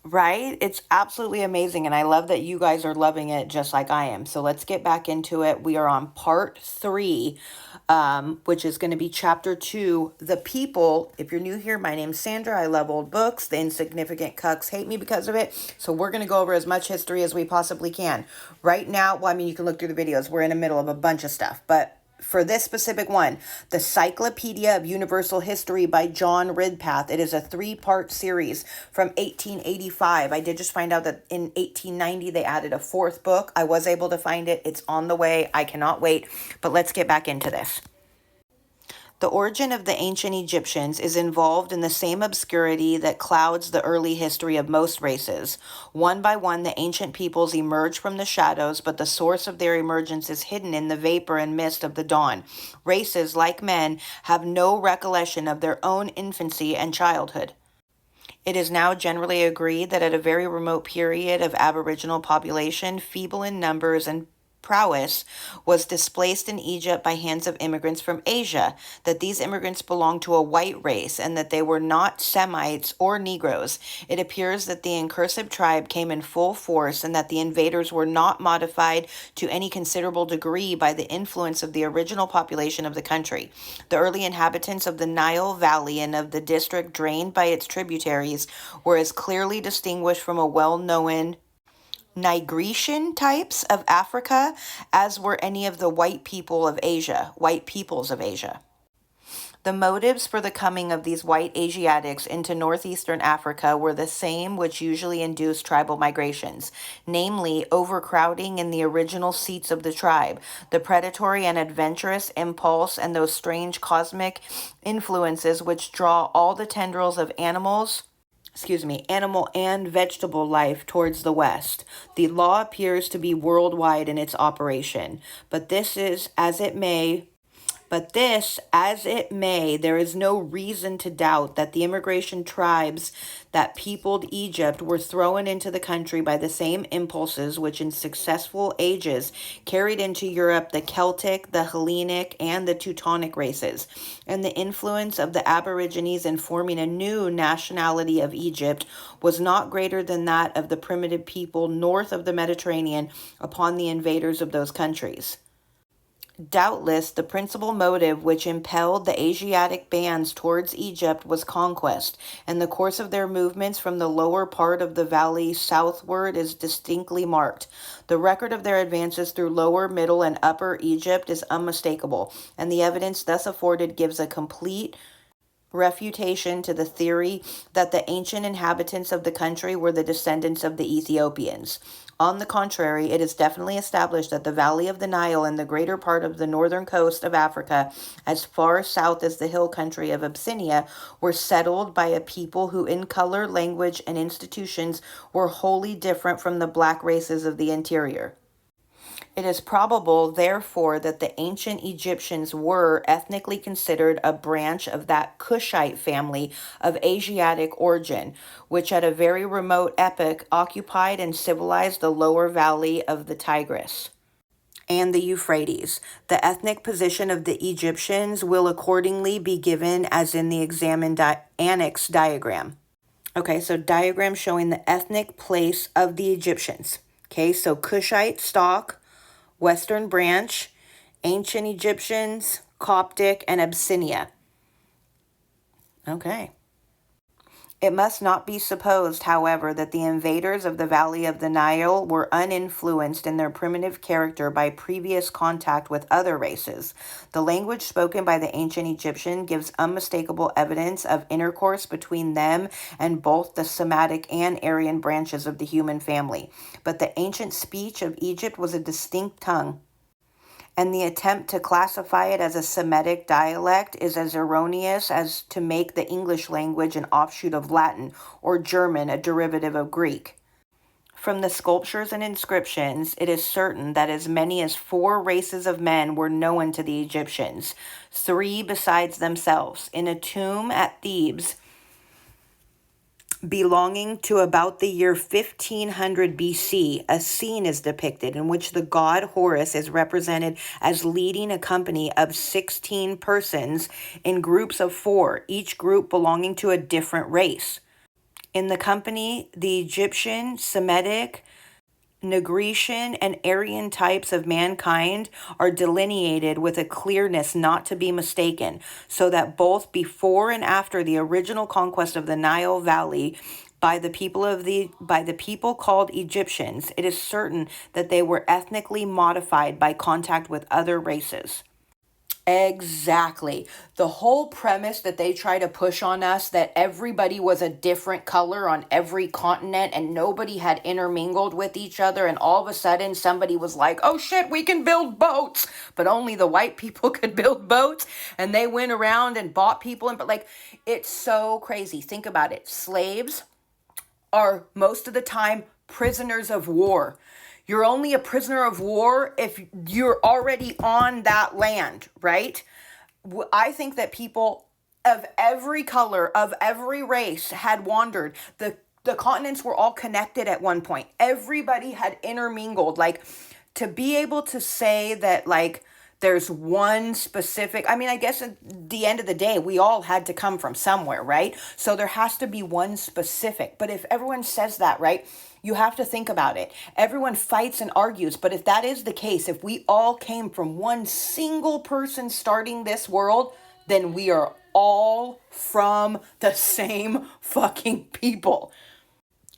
Right? It's absolutely amazing. And I love that you guys are loving it just like I am. So let's get back into it. We are on part three, which is going to be chapter two, The People. If you're new here, my name's Sandra. I love old books. The insignificant cucks hate me because of it. So we're going to go over as much history as we possibly can. Right now, well, I mean, you can look through the videos. We're in the middle of a bunch of stuff, but for this specific one, the Cyclopedia of Universal History by John Ridpath. It is a three-part series from 1885. I did just find out that in 1890 they added a fourth book. I was able to find it. It's on the way. I cannot wait. But let's get back into this. The origin of the ancient Egyptians is involved in the same obscurity that clouds the early history of most races. One by one, the ancient peoples emerge from the shadows, but the source of their emergence is hidden in the vapor and mist of the dawn. Races, like men, have no recollection of their own infancy and childhood. It is now generally agreed that at a very remote period of Aboriginal population, feeble in numbers and prowess, was displaced in Egypt by hands of immigrants from Asia, that these immigrants belonged to a white race, and that they were not Semites or Negroes. It appears that the incursive tribe came in full force, and that the invaders were not modified to any considerable degree by the influence of the original population of the country. The early inhabitants of the Nile Valley and of the district drained by its tributaries were as clearly distinguished from a well-known Nigerian types of Africa as were any of the white peoples of Asia. The motives for the coming of these white Asiatics into northeastern Africa were the same which usually induced tribal migrations, namely overcrowding in the original seats of the tribe, the predatory and adventurous impulse, and those strange cosmic influences which draw all the tendrils of animal and vegetable life towards the west. The law appears to be worldwide in its operation, but this, as it may, there is no reason to doubt that the immigration tribes that peopled Egypt were thrown into the country by the same impulses which in successive ages carried into Europe the Celtic, the Hellenic, and the Teutonic races, and the influence of the Aborigines in forming a new nationality of Egypt was not greater than that of the primitive people north of the Mediterranean upon the invaders of those countries. Doubtless, the principal motive which impelled the Asiatic bands towards Egypt was conquest, and the course of their movements from the lower part of the valley southward is distinctly marked. The record of their advances through lower, middle, and upper Egypt is unmistakable, and the evidence thus afforded gives a complete refutation to the theory that the ancient inhabitants of the country were the descendants of the Ethiopians. On the contrary, it is definitely established that the valley of the Nile and the greater part of the northern coast of Africa, as far south as the hill country of Abyssinia, were settled by a people who in color, language, and institutions were wholly different from the black races of the interior. It is probable, therefore, that the ancient Egyptians were ethnically considered a branch of that Kushite family of Asiatic origin, which at a very remote epoch occupied and civilized the lower valley of the Tigris and the Euphrates. The ethnic position of the Egyptians will accordingly be given as in the examined annex diagram. Okay, so diagram showing the ethnic place of the Egyptians. Okay, so Kushite stock, Western Branch, Ancient Egyptians, Coptic, and Abyssinia. Okay. It must not be supposed, however, that the invaders of the valley of the Nile were uninfluenced in their primitive character by previous contact with other races. The language spoken by the ancient Egyptian gives unmistakable evidence of intercourse between them and both the Semitic and Aryan branches of the human family. But the ancient speech of Egypt was a distinct tongue, and the attempt to classify it as a Semitic dialect is as erroneous as to make the English language an offshoot of Latin or German a derivative of Greek. From the sculptures and inscriptions, it is certain that as many as 4 races of men were known to the Egyptians, 3 besides themselves. In a tomb at Thebes, belonging to about the year 1500 BC, a scene is depicted in which the god Horus is represented as leading a company of 16 persons in groups of 4, each group belonging to a different race. In the company, the Egyptian, Semitic, Nigrian, and Aryan types of mankind are delineated with a clearness not to be mistaken, so that both before and after the original conquest of the Nile Valley by the people called Egyptians, it is certain that they were ethnically modified by contact with other races. Exactly. The whole premise that they try to push on us that everybody was a different color on every continent and nobody had intermingled with each other, and all of a sudden somebody was like, oh shit, we can build boats, but only the white people could build boats, and they went around and bought people, and but like, it's so crazy. Think about it. Slaves are most of the time prisoners of war. You're only a prisoner of war if you're already on that land, right? I think that people of every color, of every race had wandered. The continents were all connected at one point. Everybody had intermingled. Like, to be able to say that, like, there's one specific, I mean, I guess at the end of the day, we all had to come from somewhere, right? So there has to be one specific. But if everyone says that, right, you have to think about it. Everyone fights and argues. But if that is the case, if we all came from one single person starting this world, then we are all from the same fucking people.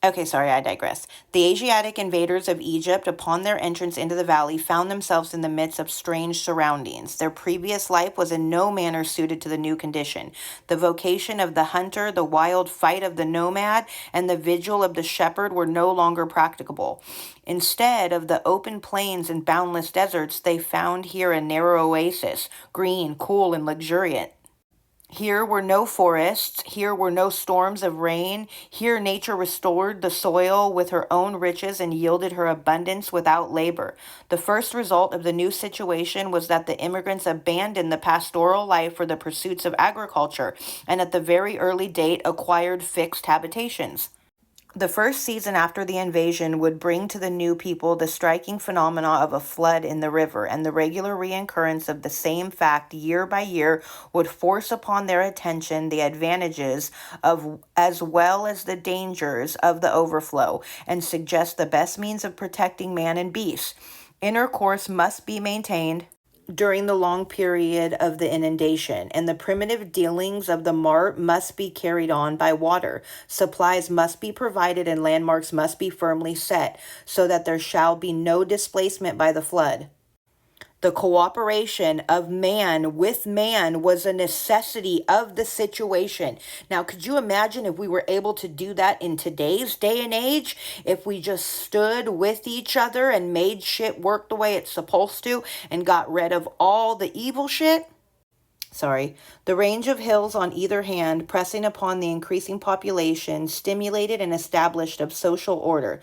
Okay, sorry, I digress. The Asiatic invaders of Egypt, upon their entrance into the valley, found themselves in the midst of strange surroundings. Their previous life was in no manner suited to the new condition. The vocation of the hunter, the wild fight of the nomad, and the vigil of the shepherd were no longer practicable. Instead of the open plains and boundless deserts, they found here a narrow oasis, green, cool, and luxuriant. Here were no forests, here were no storms of rain. Here nature restored the soil with her own riches and yielded her abundance without labor. The first result of the new situation was that the immigrants abandoned the pastoral life for the pursuits of agriculture, and at the very early date acquired fixed habitations. The first season after the invasion would bring to the new people the striking phenomena of a flood in the river, and the regular reoccurrence of the same fact year by year would force upon their attention the advantages of as well as the dangers of the overflow, and suggest the best means of protecting man and beast. Intercourse must be maintained during the long period of the inundation, and the primitive dealings of the mart must be carried on by water. Supplies must be provided and landmarks must be firmly set, so that there shall be no displacement by the flood. The cooperation of man with man was a necessity of the situation. Now, could you imagine if we were able to do that in today's day and age? If we just stood with each other and made shit work the way it's supposed to and got rid of all the evil shit? The range of hills on either hand, pressing upon the increasing population, stimulated the established of social order,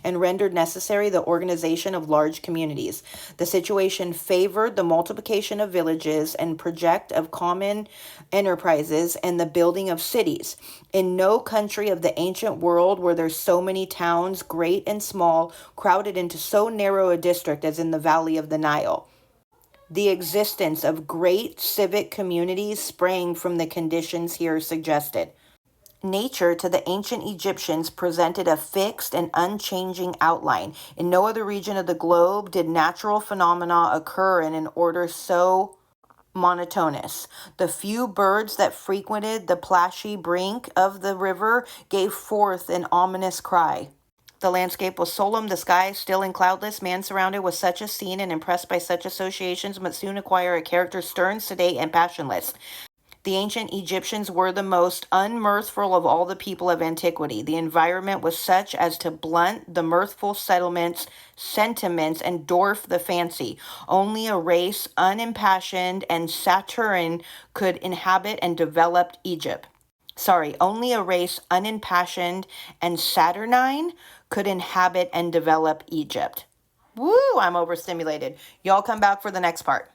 and rendered necessary the organization of large communities. The situation favored the multiplication of villages and project of common enterprises and the building of cities. In no country of the ancient world were there so many towns, great and small, crowded into so narrow a district as in the valley of the Nile. The existence of great civic communities sprang from the conditions here suggested. Nature to the ancient Egyptians presented a fixed and unchanging outline. In no other region of the globe did natural phenomena occur in an order so monotonous. The few birds that frequented the plashy brink of the river gave forth an ominous cry. The landscape was solemn, the sky still and cloudless. Man surrounded with such a scene and impressed by such associations must soon acquire a character stern, sedate, and passionless. The ancient Egyptians were the most unmirthful of all the people of antiquity. The environment was such as to blunt the mirthful sentiments, and dwarf the fancy. Only a race unimpassioned and saturn could inhabit and develop Egypt. Only a race unimpassioned and saturnine could inhabit and develop Egypt. Woo, I'm overstimulated. Y'all come back for the next part.